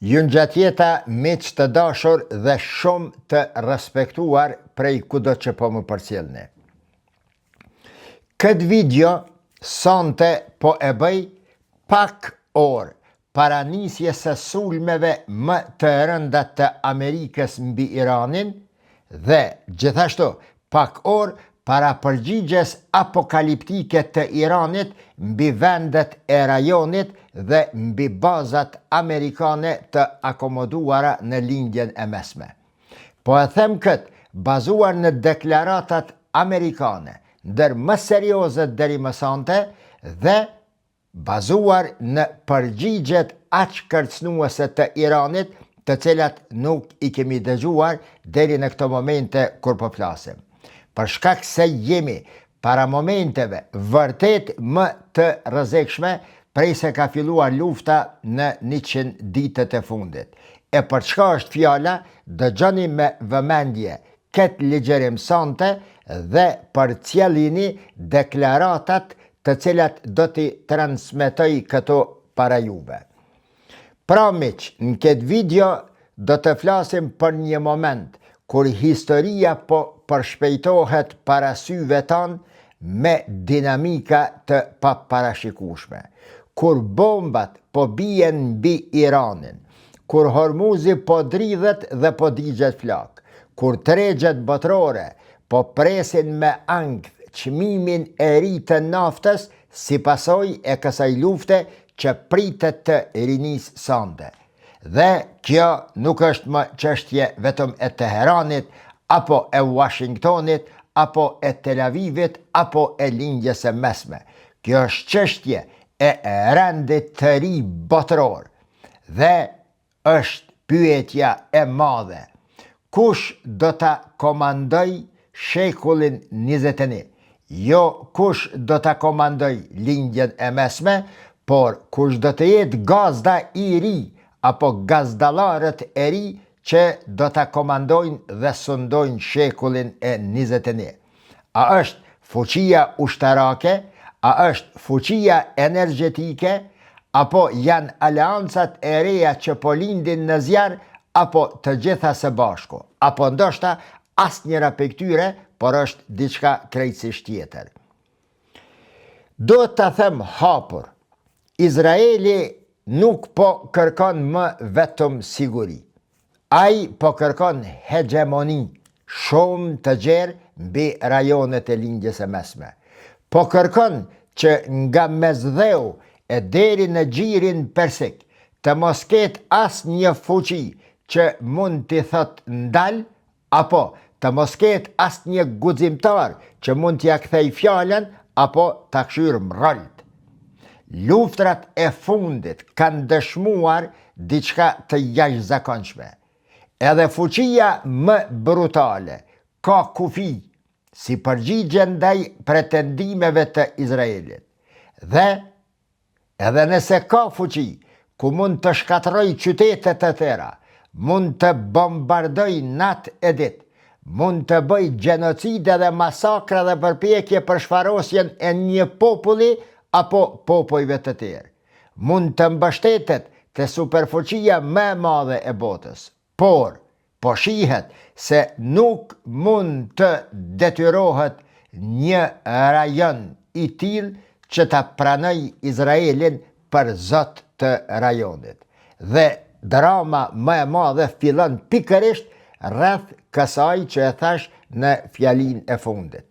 Ju ngjatjeta miq të dashur dhe shumë të respektuar prej kudo që po më përcjellni. Këtë video sonte po e bëj pak orë para nisjes së sulmeve më të rënda të Amerikës mbi Iranin dhe gjithashtu pak orë para përgjigjes apokaliptike të Iranit mbi vendet e rajonit dhe mbi bazat amerikane të akomoduara në lindjen e mesme. Po e them këtë bazuar në deklaratat amerikane, ndër më serioze deri më sonte dhe bazuar në përgjigjet aq kërcënuese të Iranit, të cilat nuk i kemi dëgjuar deri në këto momente kur po flasim. Për shkak se jemi para momenteve vërtet më të rrezikshme prej se ka filluar lufta në 100 ditët e fundit. E për çka është fjala, dëgjoni me vëmendje këtë ligjerim sonte dhe përcjellini deklaratat të cilat do t'i transmetoj këto para juve. Pra miq, në këtë video do të flasim për një moment kur historia po përshpejtohet para syve tanë me dinamika të paparashikueshme, kur bombat po bien mbi Iranin, kur Hormuzi po dridhet dhe po digjet flak, kur tregjet botërore po presin me ankth çmimin e ri të naftës si pasojë e kësaj lufte që pritet të rinisë sonte. Dhe kjo nuk është më çështje vetëm e Teheranit, apo e Washingtonit, apo e Tel Avivit, apo e lindjes së mesme. Kjo është çështje e rendit të ri botëror. Dhe është pyetja e madhe. Kush do ta komandoj shekullin 21? Jo kush do ta komandoj lindjen e mesme, por kush do të jetë gazda i ri, apo gazdallarët e ri që do ta komandojnë dhe sundojnë shekullin e 21. A është fuqia ushtarake, a është fuqia energjetike, apo janë aleancat e reja që po lindin në zjarr, apo të gjitha së bashku, apo ndoshta asnjëra prej këtyre, por është diçka krejtësisht tjetër. Do ta them hapur, Izraeli nuk po kërkon më vetëm siguri. Ai po kërkon hegemoni shumë të gjerë mbi rajonet e lindjes së mesme. Po kërkon që nga Mesdheu e deri në Xhirin Persik të mos ketë asnjë fuqi që mund t'i thot ndal, apo të mos ketë asnjë guximtar që mund t'ia kthej fjalën apo ta kshyrë mralt. Luftrat e fundit kanë dëshmuar diçka të jashtëzakonshme. Edhe fuqia më brutale ka kufi si përgjigje ndaj pretendimeve të Izraelit. Dhe edhe nëse ka fuqi ku mund të shkatërroj qytete të tjera, mund të bombardoj natë e ditë, mund të bëj gjenocide dhe masakra dhe përpjekje për shfarosjen e një populli apo popujve të tjerë. Mund të mbështetet te superfuqia më e madhe e botës, por po shihet se nuk mund të detyrohet një rajon i tillë që ta pranoj Izraelin për zot të rajonit. Dhe drama më e madhe fillon pikërisht rreth kësaj që e thash në fjalinë e fundit.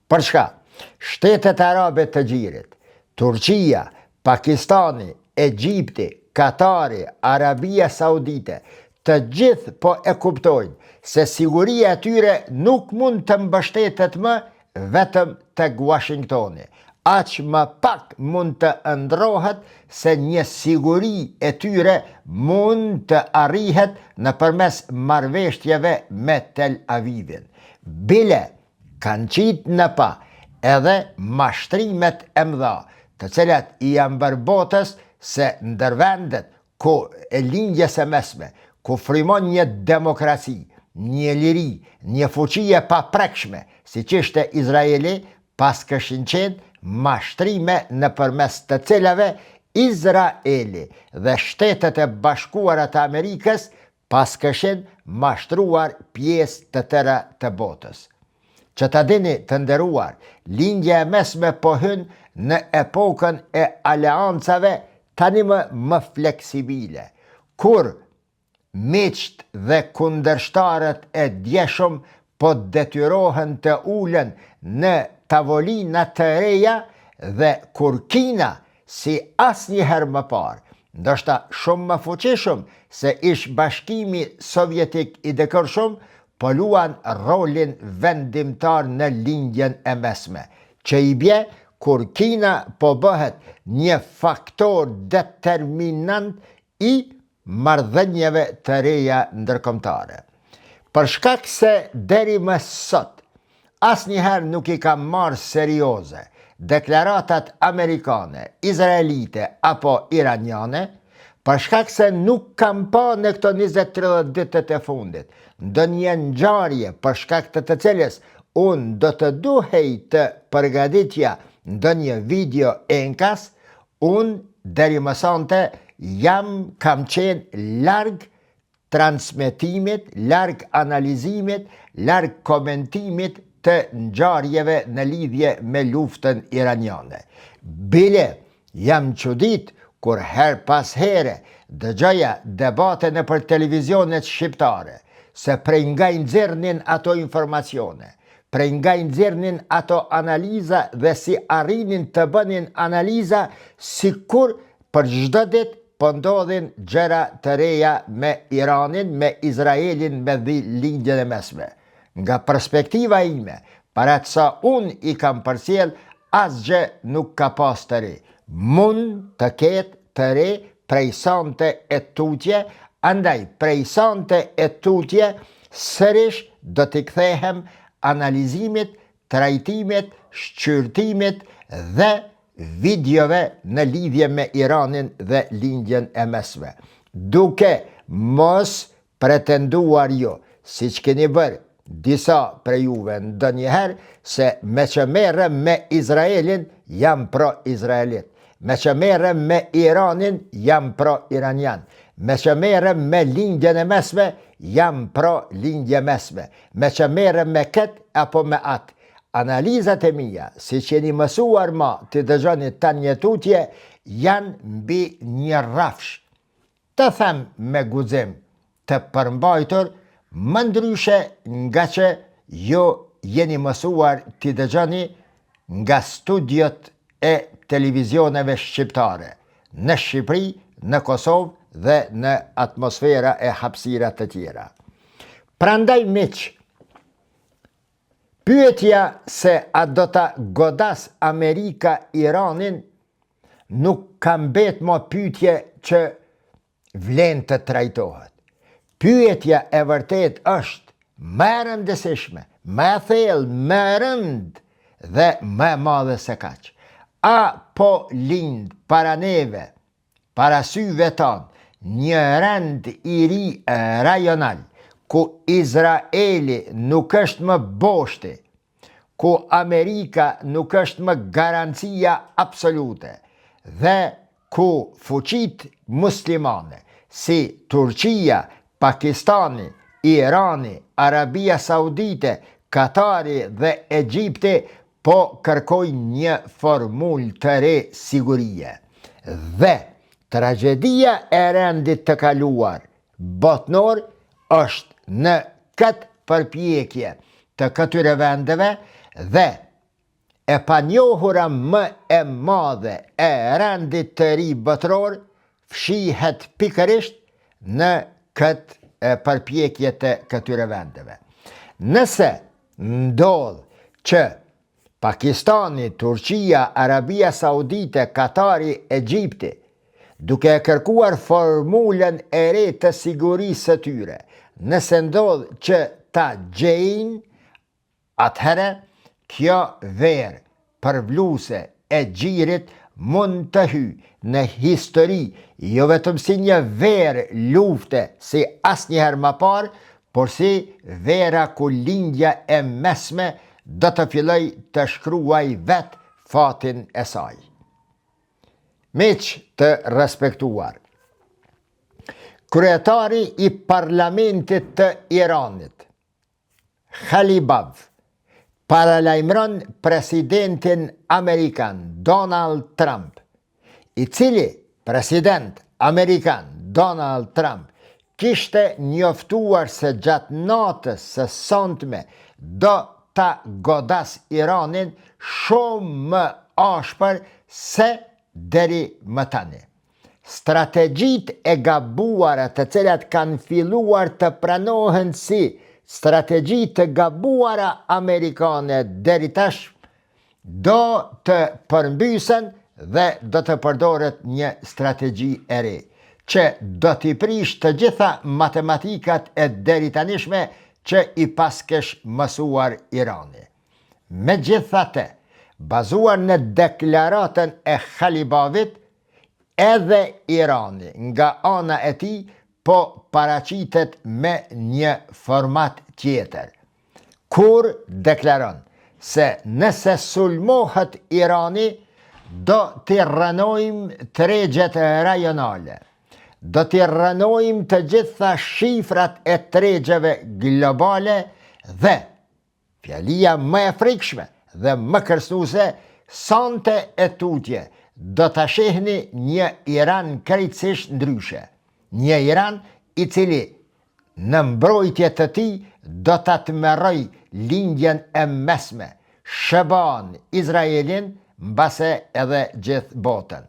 Për çka? Shtetet arabe të Xhirit, Turqia, Pakistani, Egjipti, Katari, Arabia Saudite, të gjithë po e kuptojnë se siguria e tyre nuk mund të mbështetet më vetëm tek Washingtoni. Aq më pak mund të ndrohet se një siguri e tyre mund të arrihet nëpërmes marrëveshjeve me Tel Avivin. Bile kanë qitë në pa edhe mashtrimet e mëdha, të cilat i janë bërë botës se ndër vendet ku e lindjes së mesme, ku frymon një demokraci, një liri, një fuqi e paprekshme, siç ishte Izraeli, pas këshin qenë mashtrime nëpërmes të cilave Izraeli dhe Shtetet e Bashkuara të Amerikës pas këshin mashtruar pjesë të tëra të botës. Që ta dini të nderuar, lindja e mesme po hyn në epokën e aleancave tani më fleksibile, kur miqt dhe kundërshtarët e djeshëm po detyrohen të ulen në tavolina të reja dhe kur Kina, si asnjëherë më parë, ndoshta shumë më fuqishëm se ish Bashkimi Sovjetik i dekërshëm, po luan rolin vendimtar në lindjen e mesme, që i bje kur Kina po bëhet një faktor determinant i marrëdhënieve të reja ndërkombëtare. Për shkak se deri më sot asnjëherë nuk i kam marrë serioze deklaratat amerikane, izraelite apo iraniane, për shkak se nuk kam pa në këto 20-30 ditët e fundit ndonjë ngjarje për shkak të cilës unë do të duhej të përgatitja ndonjë video enkas, unë deri më sonte kam qenë larg transmetimit, larg analizimit, larg komentimit të ngjarjeve në lidhje me luftën iraniane. Bile, jam çudit kur her pas here dëgjoja debate në për televizionet shqiptare, se prej nga i nxjerrnin ato informacione, prej nga i nxjerrnin ato analiza dhe si arrinin të bënin analiza sikur për çdo ditë po ndodhin gjëra të reja me Iranin, me Izraelin, me lindjen e mesme. Nga perspektiva ime, para të sa unë i kam përcjell, asgjë nuk ka pas të re. Mund të ketë të re prej sante e tutje, andaj prej sante e tutje sërish do t'i kthehem analizimit, trajtimit, shqyrtimit dhe videove në lidhje me Iranin dhe lindjen e mesme. Duke mos pretenduar jo, si që keni bërë disa prej juve ndonjëherë, se me që merrem me Izraelin jam pro-Izraelit, me që merrem me Iranin jam pro-Iranian, me që merrem me lindjen e mesme jam pro-lindje mesme, me që merrem me këtë apo me atë. Analizat e mia, si që jeni mësuar ma të dëgjoni tani një tutje, janë mbi një rrafsh, të them me guxim të përmbajtur, më ndryshe nga që jo jeni mësuar të dëgjoni nga studiot e televizioneve shqiptare, në Shqipëri, në Kosovë dhe në atmosfera e hapësira të tjera. Prandaj miq, pyetja se a do ta godas Amerika Iranin nuk ka mbet më pyetje që vlen të trajtohet. Pyetja e vërtet është më e rëndësishme, më e thellë, më e rënd dhe më e madhe se kaq. A po lind para neve, para syve tanë, një rend i ri rajonal, ku Izraeli nuk është më boshti, ku Amerika nuk është më garancia absolute, dhe ku fuqit muslimane, si Turqia, Pakistani, Irani, Arabia Saudite, Katari dhe Egjipti po kërkojnë një formul të re sigurie. Dhe tragedia e rendit të kaluar botnor është në këtë përpjekje të këtyre vendeve dhe e panjohura më e madhe e rendit të ri botror fshihet pikërisht në këtë përpjekje të këtyre vendeve. Nëse ndodh që Pakistani, Turqia, Arabia Saudite, Katari, Egjipti, duke kërkuar formulën e re të sigurisë së tyre, nëse ndodh që ta gjejnë, atëherë kjo verë përvluse e gjirit mund të hyjë në histori, jo vetëm si një verë lufte si asnjëherë më parë, por si vera ku lindja e mesme do të filloj të shkruaj vetë fatin e saj. Miq të respektuar, kryetari i parlamentit të Iranit, Khalibaf, paralajmëron presidentin Amerikan Donald Trump, i cili president Amerikan Donald Trump kishte njoftuar se gjatë natës së sonte do ta godas Iranin shumë më ashpër se deri më tani. Strategjitë e gabuara të cilat kanë filluar të pranohen si strategji të gabuara amerikane deri tash do të përmbysen dhe do të përdoret një strategji e re, që do t'i prish të gjitha matematikat e deri tanishme që i paskesh mësuar Irani. Megjithatë, bazuar në deklaratën e Khalibavit, edhe Irani nga ana e tij po paraqitet me një format tjetër, kur deklaron se nëse sulmohet Irani, do t'i rënojmë tregjet rajonale, do t'i rënojmë të gjitha shifrat e tregjeve globale dhe, fjalia më e frikshme dhe më kërcënuese, sonte e tutje, do ta shihni një Iran krejtësisht ndryshe. Një Iran i cili në mbrojtje të tij do ta tmerroj lindjen e mesme, shëban Izraelin, mbase edhe gjithë botën.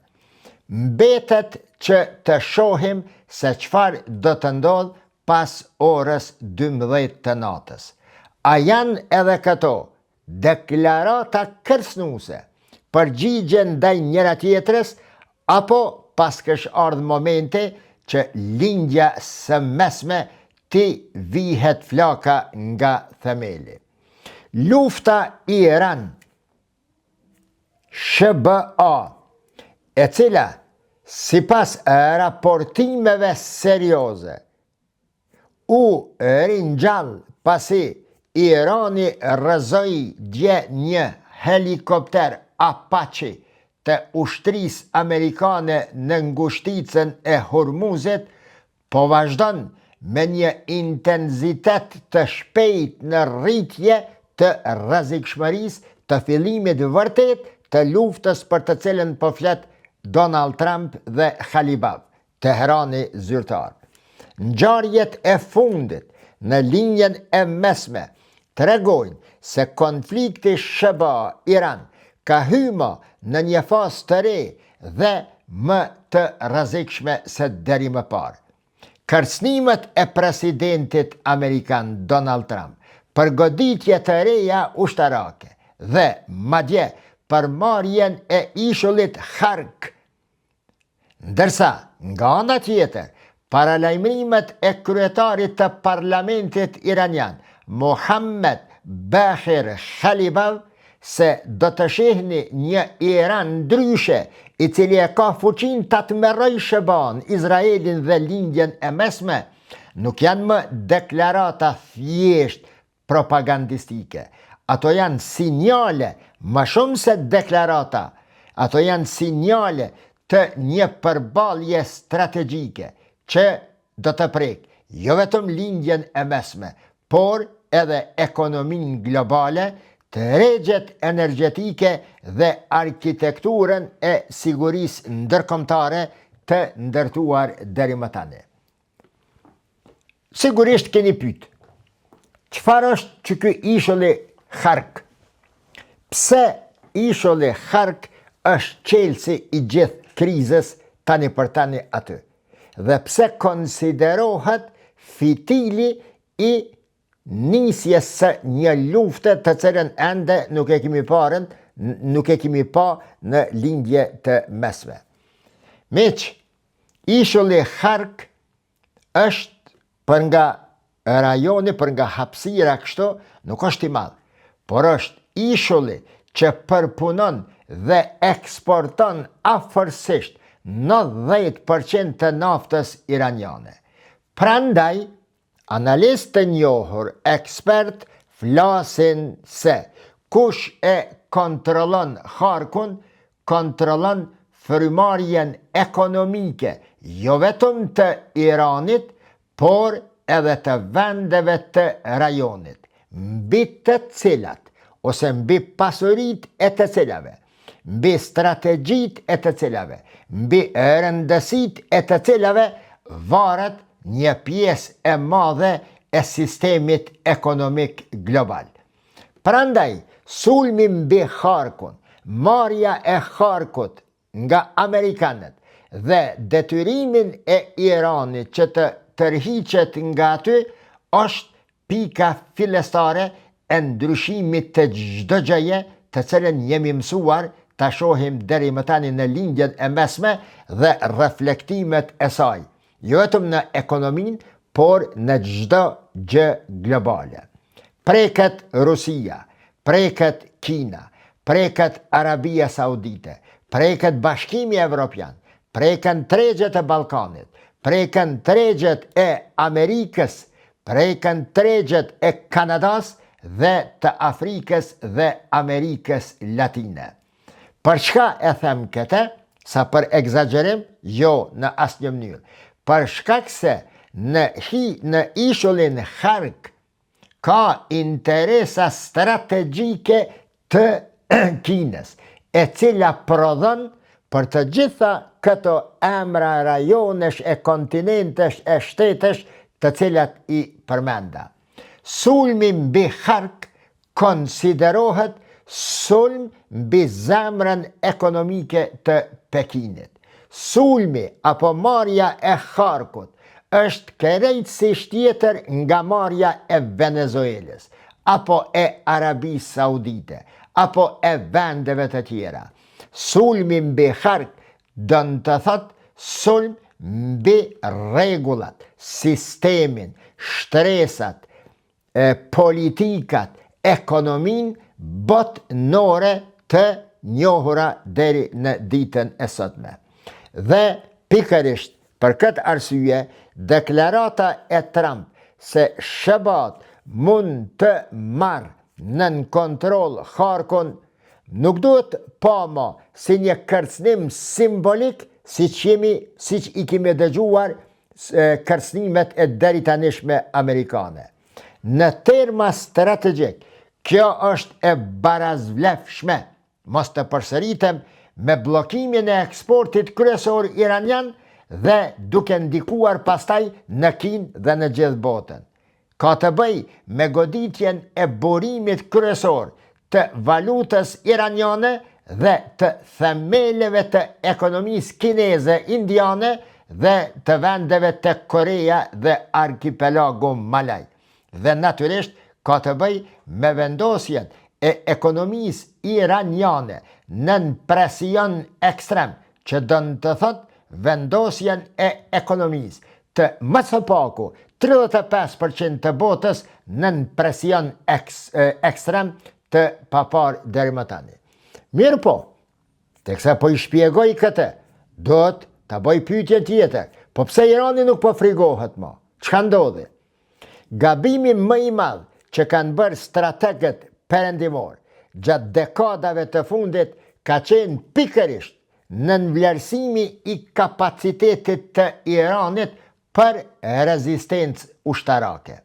Mbetet që të shohim se çfarë do të ndodh pas orës 12 të natës. A janë edhe këto deklarata kërcënuese, përgjigje ndaj njëra tjetrës, apo paskësh ardhur momenti që lindja së mesme ti vihet flaka nga themeli. Lufta Iran SBA, e cila sipas raportimeve serioze u ringjall pasi Irani rrëzoi dje një helikopter Apache të ushtrisë amerikane në ngushticën e Hormuzit, po vazhdon me një intensitet të shpejt në rritje të rrezikshmërisë të fillimit vërtet të luftës për të cilën po flet Donald Trump dhe Khalibaf, Teherani zyrtar. Ngjarjet e fundit në linjen e mesme tregojnë se konflikti SBA-Iran ka hyrë në një fazë të re dhe më të rrezikshme se deri më parë. Kërcënimet e presidentit amerikan Donald Trump për goditje të reja ushtarake dhe madje për marrjen e ishullit Hark, ndërsa nga ana tjetër paralajmërimet e kryetarit të parlamentit iranian Mohammed Bagher Khalibaf se do të shihni një Iran ndryshe i cili e ka fuqinë ta tmerrojë shëban Izraelin dhe lindjen e mesme, nuk janë më deklarata thjesht propagandistike. Ato janë sinjale më shumë se deklarata. Ato janë sinjale të një përballje strategjike që do të prek jo vetëm lindjen e mesme, por edhe ekonominë globale, tregjet energjetike dhe arkitekturën e sigurisë ndërkombëtare të ndërtuar deri më tani. Sigurisht keni pyet, çfarë është që ky ishulli Hark? Pse ishulli Hark është qelsi i gjithë krizës tani për tani aty? Dhe pse konsiderohet fitili i nisjes së një lufte të cilën ende nuk e kemi pa në lindje të mesme? Miq, ishulli Hark është për nga rajoni, për nga hapësira kështu, nuk është i madh, por është ishulli që përpunon dhe eksporton afërsisht 90% të naftës iraniane. Prandaj, analistë të njohur, ekspert, flasin se kush e kontrollon Harkun, kontrollon frymarrjen ekonomike, jo vetëm të Iranit, por edhe të vendeve të rajonit, mbi të cilat, ose mbi pasurit e të cilave, mbi strategjit e të cilave, mbi rëndësit e të cilave, varet një pjesë e madhe e sistemit ekonomik global. Prandaj, sulmi mbi Kharkun, marrja e Kharkut nga amerikanët dhe detyrimin e Iranit që të tërhiqet nga aty, është pika fillestare e ndryshimit të çdo gjëje të cilën jemi mësuar ta shohim deri më tani në lindjet e mesme dhe reflektimet e saj, jo vetëm në ekonominë, por në çdo gjë globale. Preket Rusia, preket Kina, preket Arabia Saudite, preket Bashkimi Evropian, preken tregjet e Ballkanit, preken tregjet e Amerikës, preken tregjet e Kanadas dhe të Afrikës dhe Amerikës Latine. Për çka e them këtë? Sa për egzagerim? Jo në asnjë mënyrë. Për shkak se në ishullin Khark ka interesa strategjike të Kinës, e cila prodhon për të gjitha këto emra rajonesh e kontinentesh e shtetesh të cilat i përmenda. Sulmi mbi Khark konsiderohet sulm mbi zemrën ekonomike të Pekinit. Sulmi apo marrja e Kharkut është krejtësisht tjetër nga marrja e Venezuelës, apo e Arabisë Saudite, apo e vendeve të tjera. Sulmi mbi Khark dënë të thot sulm mbi rregullat, sistemin, shtresat, politikat, ekonominë botënore të njohura deri në ditën e sotme. Dhe pikërisht për këtë arsye, deklarata e Trump se SBA mund të marrë nën kontroll Kharkun nuk duhet pama si një kërcënim simbolik, siç i kemi dëgjuar kërcënimet e deritanishme amerikane. Në terma strategjik, kjo është e barazvlefshme, mos të përsëritem me bllokimin e eksportit kryesor iranian dhe duke ndikuar pastaj në Kinë dhe në gjithë botën. Ka të bëj me goditjen e burimit kryesor të valutës iraniane dhe të themeleve të ekonomisë kineze, indiane dhe të vendeve të Korea dhe arkipelagu Malaj. Dhe natyrisht ka të bëj me vendosjen e ekonomisë iraniane nën presion ekstrem, që dënë të thot vendosjen e ekonomisë të më së paku 35% të botës nën presion ekstrem të papar deri më tani. Mirë po, teksa po i shpjegoj këtë, do të bëj pyetje tjetër, po pse Irani nuk po frigohet më? Çka ndodhi? Gabimi më i madh që kanë bërë strategët perëndimor gjatë dekadave të fundit ka qenë pikërisht në vlerësimi i kapacitetit të Iranit për rezistencë ushtarake.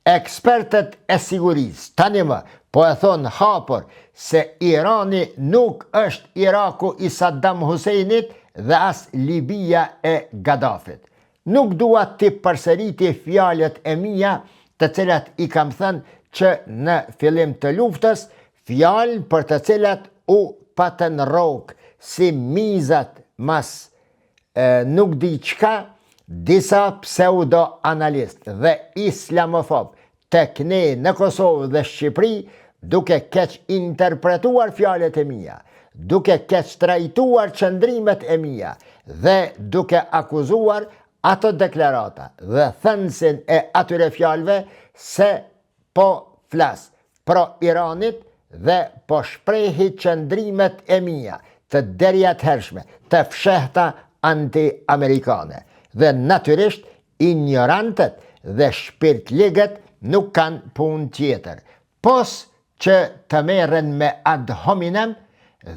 Ekspertët e sigurisë tani më po e thonë hapur se Irani nuk është Iraku i Saddam Huseinit dhe as Libia e Gaddafit. Nuk dua të përsëriti fjalët e mia, të cilat i kam thënë që në fillim të luftës, fjalë për të cilat u patën rrok si mizat mas nuk di çka disa pseudo-analist dhe islamofob tek ne në Kosovë dhe Shqipëri, duke keq interpretuar fjalët e mia, duke keq trajtuar qëndrimet e mia dhe duke akuzuar ato deklarata dhe thënësin e atyre fjalëve se po flas pro Iranit dhe po shprehi qëndrimet e mia të derjatëhershme, të fshehta anti-amerikane. Dhe natyrisht ignorantët dhe shpirtligët nuk kanë punë tjetër, pos që të merren me ad hominem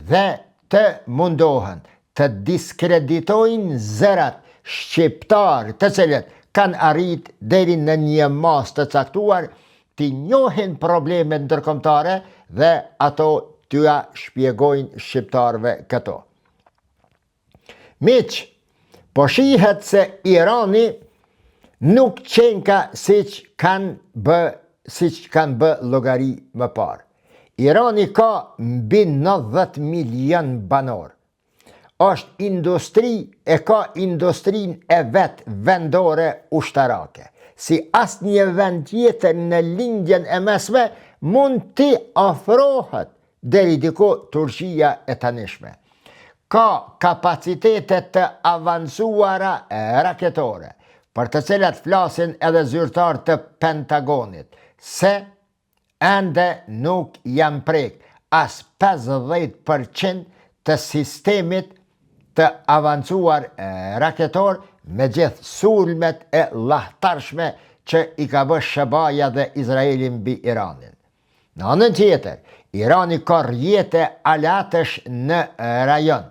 dhe të mundohen të diskreditojnë zërat shqiptar të cilët kanë arrit deri në një mas të caktuar të njohin problemet ndërkombëtare dhe ato t'ja shpjegojnë shqiptarëve këto. Miq, po shihet se Irani nuk qenka siç kanë bë llogari më parë. Irani ka mbi 90 milion banor. Është industri e ka industrin e vet vendore ushtarake. Si asnjë vend tjetër në lindjen e mesme mund t'i afrohet deri diku Turqia e tanishme. Ka kapacitete të avancuara raketore, për të cilat flasin edhe zyrtar të Pentagonit, se ende nuk janë prek as 50% të sistemit të avancuar raketor me gjithë sulmet e lahtarshme që i ka bë Shëbaja dhe Izraeli mbi Iranin. Në anën tjetër, Irani ka rrjete alatësh në rajon,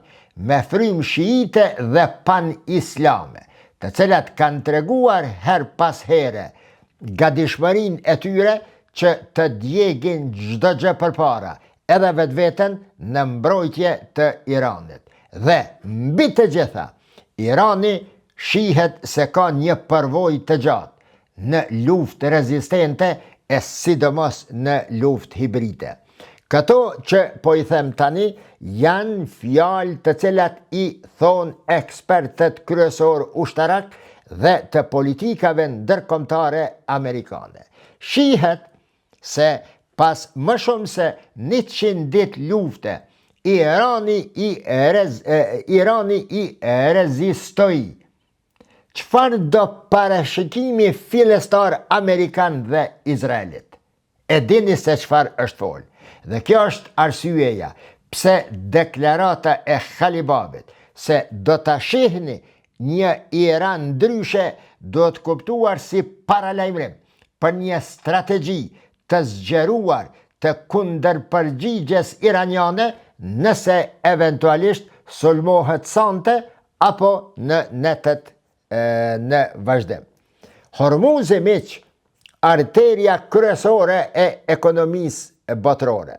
me frymë shiite dhe pan-islame, të cilat kanë treguar her pas here gatishmërinë e tyre që të djegin çdo gjë përpara, edhe vetveten në mbrojtje të Iranit. Dhe mbi të gjitha, Irani shihet se ka një përvojë të gjatë në luftë rezistente e sidomos në luftë hibride. Këto që po i them tani janë fjalë të cilat i thon ekspertët kryesor ushtarak dhe të politikave ndërkombëtare amerikane. Shihet se pas më shumë se 100 ditë lufte, Irani i rezistoi. Çfarë do parashikimi fillestar Amerikan dhe Izraelit? E dini se çfarë është folë. Dhe kjo është arsyeja pse deklarata e Khalibabit se do ta shihni një Iran ndryshe do të kuptuar si paralajmërim për një strategji të zgjeruar të kundërpërgjigjes iraniane nëse eventualisht sulmohet sonte apo në netet në vazhdim. Hormuzi, miq, arteria kryesore e ekonomisë botërore.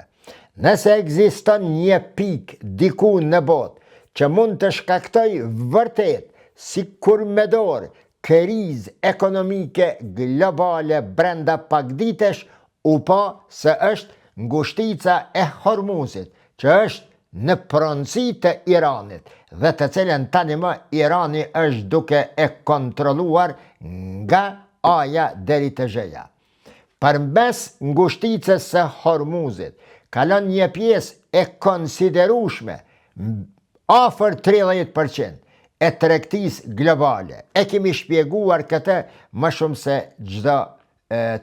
Nëse ekziston një pikë diku në botë që mund të shkaktoj vërtet si kur me dorë krizë ekonomike globale brenda pak ditesh, u pa se është ngushtica e Hormuzit, që është në pronësi të Iranit dhe të cilën tani më Irani është duke e kontrolluar nga A-ja deri te Z-ja. Përmes ngushticës së Hormuzit kalon një pjesë e konsiderueshme, afër 30% e tregtisë globale. E kemi shpjeguar këtë më shumë se çdo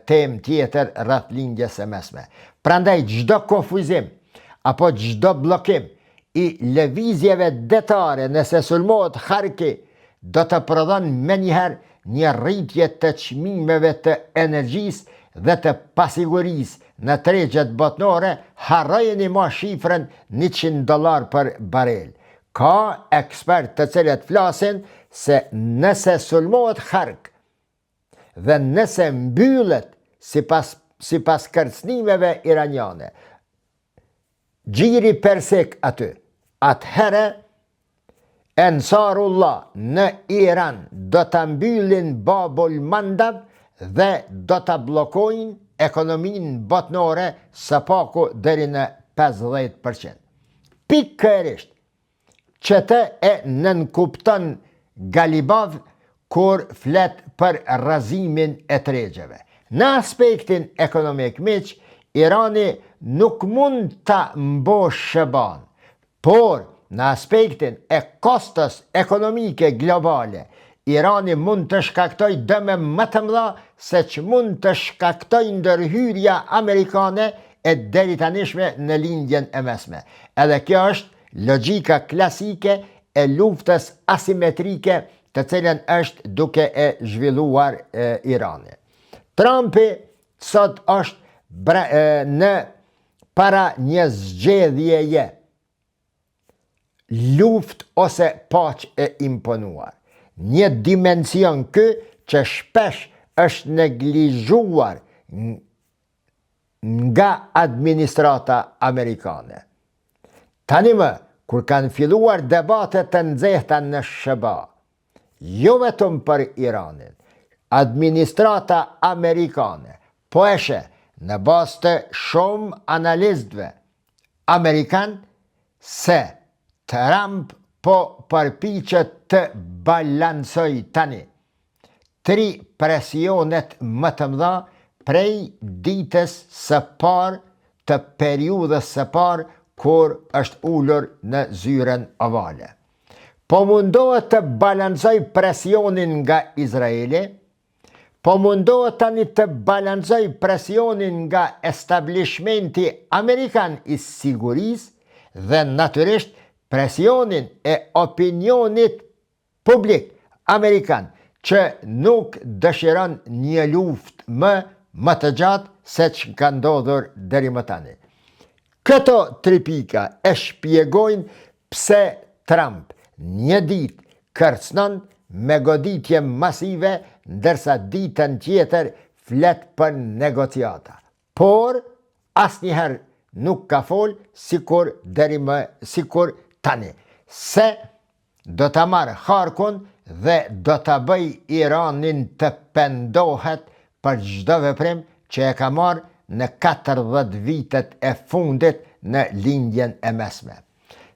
temë tjetër rreth lindjes së mesme. Prandaj çdo kufizim apo çdo bllokim i lëvizjeve detare nëse sulmohet Harki do të prodhon menjëherë një rritje të çmimeve të energjisë dhe të pasigurisë në tregjet botnore. Harrojeni ma shifrën $100 për barel. Ka ekspertë të cilët flasin se nëse sulmohet Hark dhe nëse mbyllet sipas kërcënimeve iraniane gjiri persik aty, atëherë Ensarullah në Iran do të mbyllin Babul Mandab dhe do të blokojnë ekonominë botnore së paku deri në 50%. Pikërisht që të e nënkupton Galibaf kur flet për rrazimin e tregjeve. Në aspektin ekonomik, miq, Irani nuk mund ta mbosh Shëban, por në aspektin e kostos ekonomike globale, Irani mund të shkaktoj dëme më të mëdha se që mund të shkaktoj ndërhyrja amerikane e deri tanishme në lindjen e mesme. Edhe kjo është logjika klasike e luftës asimetrike të cilën është duke e zhvilluar Irani. Trumpi sot është në para një zgjedhjeje luft ose paq e imponuar. Një dimension kë që shpesh është neglizhuar nga administrata amerikane. Tani më, kur kanë filluar debatet të nxehta në SBA, jo vetëm për Iranin, administrata amerikane po eshe në bazë të shumë analistëve amerikan se Trump po përpiqet të balancoj tani 3 presionet më të mëdha prej ditës së parë të periudhës së parë kur është ullur në zyren ovale. Po mundohet të balancoj presionin nga Izraeli, po mundohet tani të balancoj presionin nga establishmenti Amerikan i sigurisë dhe natyrisht presionin e opinionit publik Amerikan që nuk dëshiron një luftë më të gjatë se që ka ndodhur deri më tani. Këto 3 pika e shpjegojnë pse Trump një ditë kërcënon me goditje masive, ndërsa ditën tjetër flet për negociata. Por asnjëherë nuk ka fol sikur tani, se do ta marrë harkun dhe do ta bëj Iranin të pendohet për çdo veprim që e ka marrë në 40 vitet e fundit në lindjen e mesme.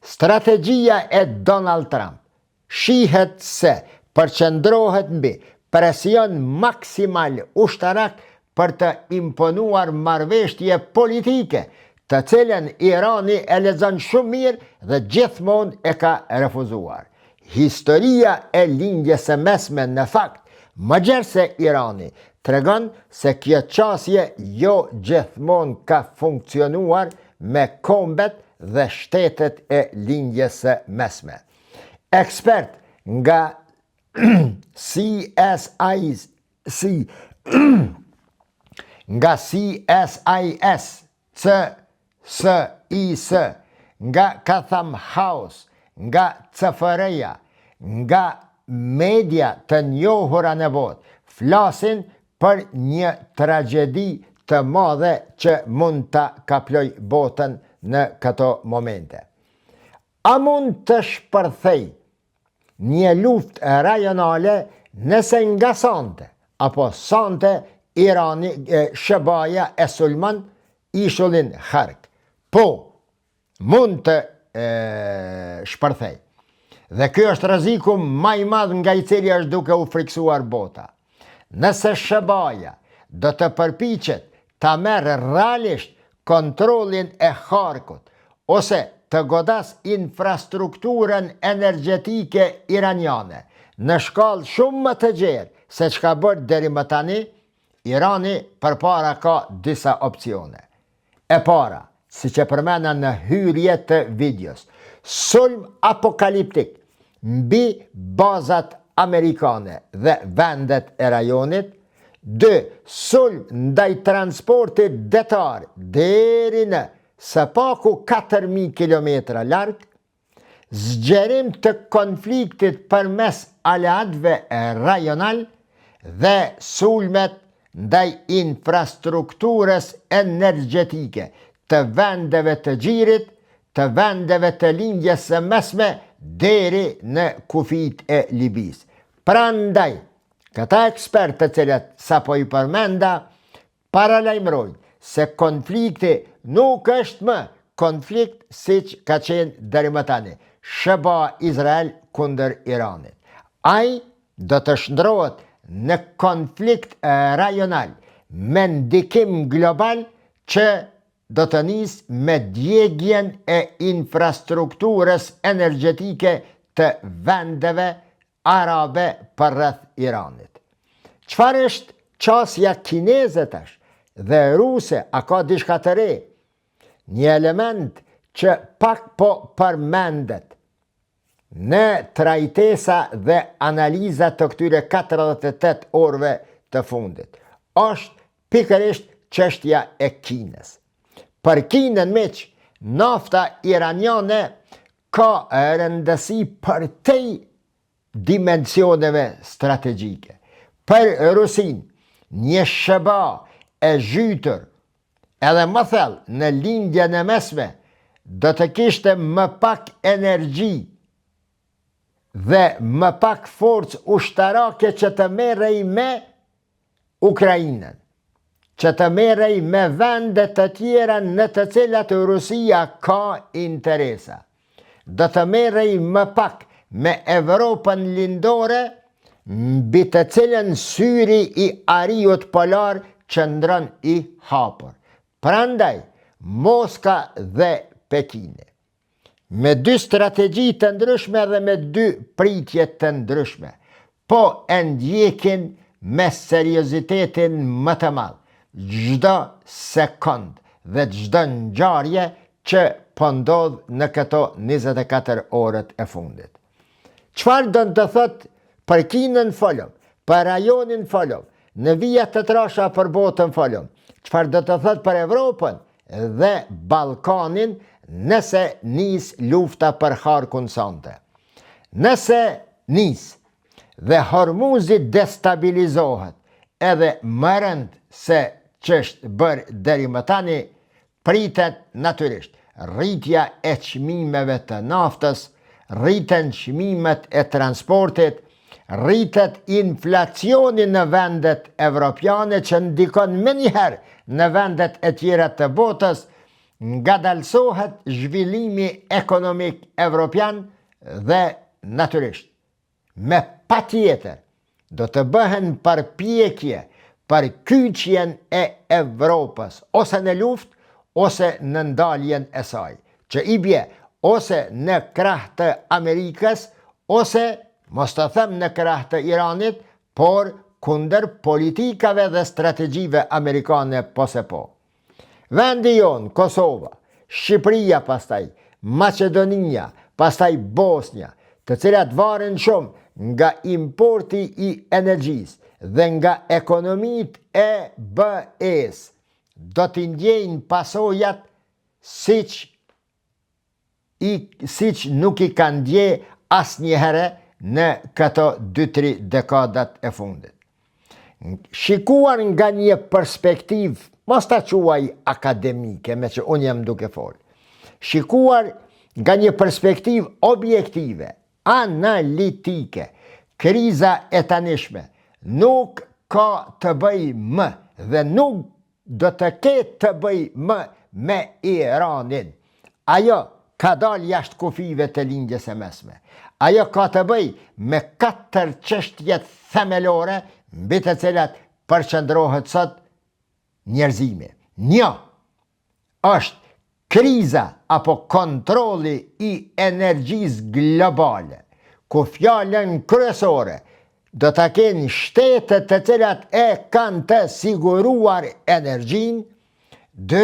Strategjia e Donald Trump shihet se përqendrohet mbi presion maksimal ushtarak për të imponuar marrëveshje politike, të cilën Irani e lexon shumë mirë dhe gjithmonë e ka refuzuar. Historia e lindjes së mesme në fakt, më gjerë se Irani, tregon se kjo qasje jo gjithmonë ka funksionuar me kombet dhe shtetet e lindjes së mesme. Ekspert nga CSIS, nga Chatham House, nga CFR-ja, nga media të njohura në botë, flasin për një tragjedi të madhe që mund të kaploj botën në këto momente. A mund të shpërthej një luftë rajonale nëse nga sante, apo sante Irani, SBA-ja e sulmon ishullin Hark? Po, mund të shpërthej. Dhe kjo është rreziku më i madh nga i cili është duke u friksuar bota. Nëse SBA-ja do të përpiqet ta merrë realisht kontrollin e Harkut, ose të godas infrastrukturën energjetike iraniane në shkallë shumë më të gjerë se çka bërë deri më tani, Irani përpara ka disa opcione. E para, siç e përmenda në hyrje të videos, sulm apokaliptik mbi bazat amerikane dhe vendet e rajonit. 2. Sulm ndaj transportit detar deri në së paku 4.000 km larg, zgjerim të konfliktit përmes aleatëve rajonal dhe sulmet ndaj infrastrukturës energjetike të vendeve të gjirit, të vendeve të lindjes së mesme deri në kufijtë e Libisë. Prandaj, këta ekspertë të cilët sapo i përmenda paralajmërojnë se konflikti nuk është më konflikt siç ka qenë deri më tani, SBA Izrael kundër Iranit. Ai do të shndrohet në konflikt rajonal me ndikim global që do të nisë me djegjen e infrastrukturës energjetike të vendeve arabe përreth Iranit. Çfarë është qasja kineze tash dhe ruse, a ka diçka të re? Një element që pak po përmendet në trajtesa dhe analiza të këtyre 48 orëve të fundit është pikërisht çështja e Kinës. Për Kinën miq, nafta iraniane ka rëndësi për te dimensioneve strategjike. Për Rusin, një shëba e zhytur, edhe më thellë në lindjen e mesme, do të kishte më pak energji dhe më pak forcë ushtarake që të merrej me Ukrainën, që të merrej me vende të tjera në të cilat Rusia ka interesa. Do të merrej më pak me Evropën lindore, mbi të cilën syri i ariut polar qëndron i hapur. Prandaj, Moska dhe Pekini, me dy strategji të ndryshme dhe me dy pritje të ndryshme, po e ndjekin me seriozitetin më të madh çdo sekond dhe çdo ngjarje që po ndodh në këto 24 orët e fundit. Çfarë do të thotë për Kinën folëm, për rajonin folëm, në vija të trasha për botën folëm, çfarë do të thotë për Evropën dhe Ballkanin nëse nis lufta për Harkun sonte. Nëse nis dhe Hormuzi destabilizohet, edhe më rënd se ç'është bërë deri më tani, pritet natyrisht rritja e çmimeve të naftës, rriten çmimet e transportit, rritet inflacioni në vendet evropiane që ndikon menjëherë në vendet e tjera të botës, ngadalsohet zhvillimi ekonomik evropian dhe natyrisht me patjetër do të bëhen përpjekje për kyçjen e Evropës ose në luftë ose në ndaljen e saj, që i bie ose në krah të Amerikës ose mos të them në krah të Iranit, por kundër politikave dhe strategjive amerikane po se po. Vendi jon, Kosova, Shqipëria pastaj, Macedonia, pastaj Bosnia, të cilat varen shumë nga importi i energjisë dhe nga ekonomit e BE-s, do t'i ndjejnë pasojat siç nuk i kanë ndje asnjëherë në këto 2-3 dekadat e fundit. Shikuar nga një perspektiv, mos ta quaj akademike, me që unë jam duke folë, shikuar nga një perspektiv objektive, analitike, kriza e tanishme nuk ka të bëj më dhe nuk do të ketë të bëj më me Iranin. Ajo ka dal jashtë kufive të lindjes e mesme. Ajo ka të bëj me 4 çështjet themelore mbi të cilat përqendrohet sot njerëzimi. Një është kriza apo kontrolli i energjisë globale, ku fjalën kryesore do ta kenë shtetet të cilat e kanë të siguruar energjinë. 2,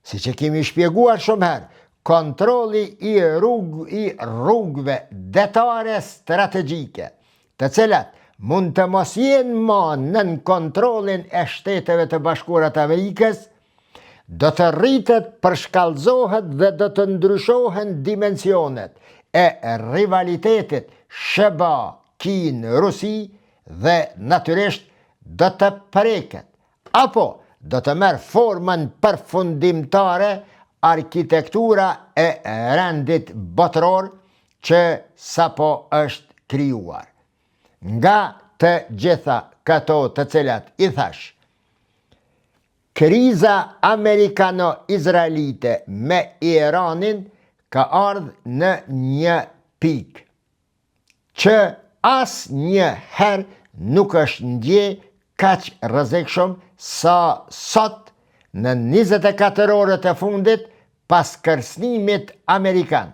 siç e kemi shpjeguar shumë herë, kontrolli i rrugëve detare strategjike, të cilat mund të mos jenë më nën kontrollin e Shteteve të Bashkuara të Amerikës, do të rritet, përshkallëzohet dhe do të ndryshohen dimensionet e rivalitetit SBA, Kinë-Rusi dhe natyrisht do të preket, apo do të merr formën përfundimtare arkitektura e rendit botëror që sapo është krijuar. Nga të gjitha këto të cilat i thash, kriza amerikano-izraelite me Iranin ka ardhur në një pikë që asnjëherë nuk është ndje kaq rrezikshëm sa sot në 24 orët e fundit pas kërcënimit amerikan,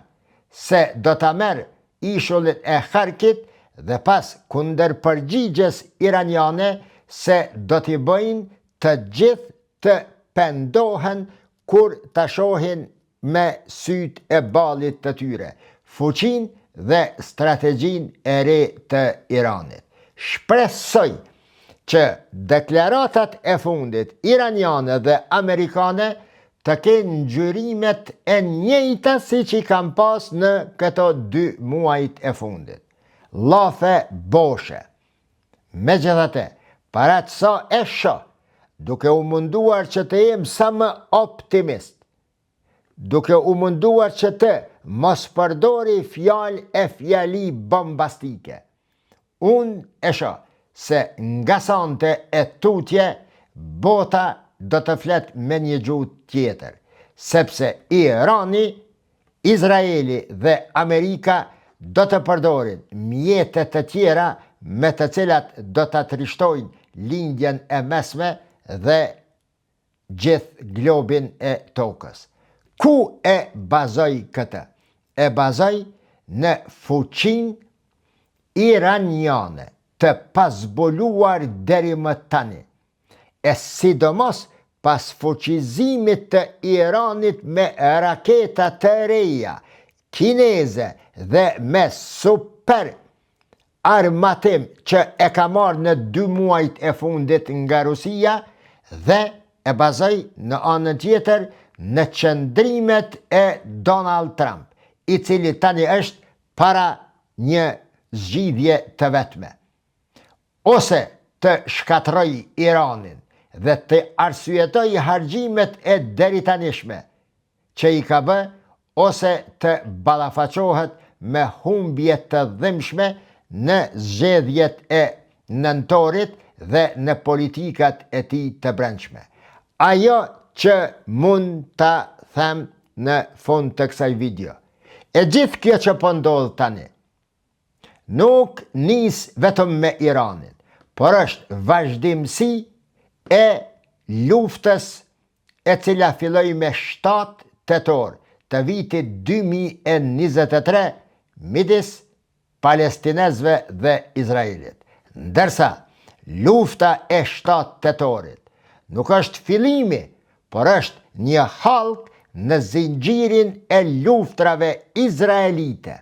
se do ta merr ishullin e Kharkit dhe pas kundërpërgjigjes iraniane se do t'i bëjnë të gjithë të pendohen kur ta shohin me syt e ballit të tyre fuqinë dhe strategjinë e re të Iranit. Shpresoj që deklaratat e fundit iraniane dhe amerikane të kenë ngjyrimet e njëjta si që i kam pas në këto 2 muajt e fundit. Llafe boshe. Megjithatë, para të sa e shoh, duke u munduar që të jem sa më optimist, duke u munduar që të mos përdori fjali bombastike, unë e shoh se nga sante e tutje, bota do të flet me një gjuhë tjetër, sepse Irani, Izraeli dhe Amerika do të përdorin mjetet të tjera me të cilat do të trishtojnë lindjen e mesme dhe gjithë globin e tokës. Ku e bazoj këtë? E bazoj në fuqin iraniane të pasbuluar deri më tani, e sidomos pas fuqizimit të Iranit me raketa të reja, kineze dhe me super armatim që e ka marrë në 2 muajt e fundit nga Rusia, dhe e bazoj në anën tjetër në qëndrimet e Donald Trump, i cili tani është para një zgjidhje të vetme. Ose të shkatroj Iranin dhe të arsyetoj harxhimet e deritanishme që i ka bë, ose të ballafaqohet me humbje të dhimbshme në zgjedhjet e nëntorit dhe në politikat e tij të brendshme. Ajo që mund ta them në fund të kësaj video, e gjithë kjo që po ndodh tani, nuk nis vetëm me Iranin, por është vazhdimsi e luftës e cila filloi me 7 tetor të vitit 2023 midis palestinezëve dhe Izraelit. Ndërsa lufta e 7 tetorit nuk është fillimi, por është një hallk në zinxhirin e luftrave izraelite,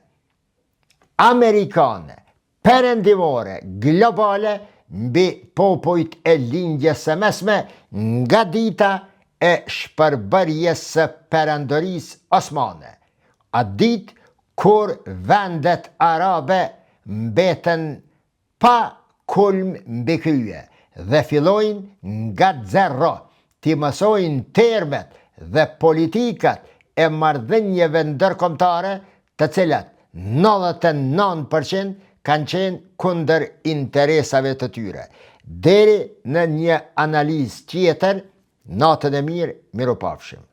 amerikane, perëndimore, globale mbi popujt e lindjes së mesme nga dita e shpërbërjes së perandorisë osmane, atë ditë kur vendet arabe mbeten pa kulm mbi krye dhe fillojnë nga zero t'i mësojnë termet dhe politikat e marrëdhënieve ndërkombëtare, të cilat 99% kanë qenë kundër interesave të tyre. Deri në një analizë tjetër, natën e mirë, mirupafshim.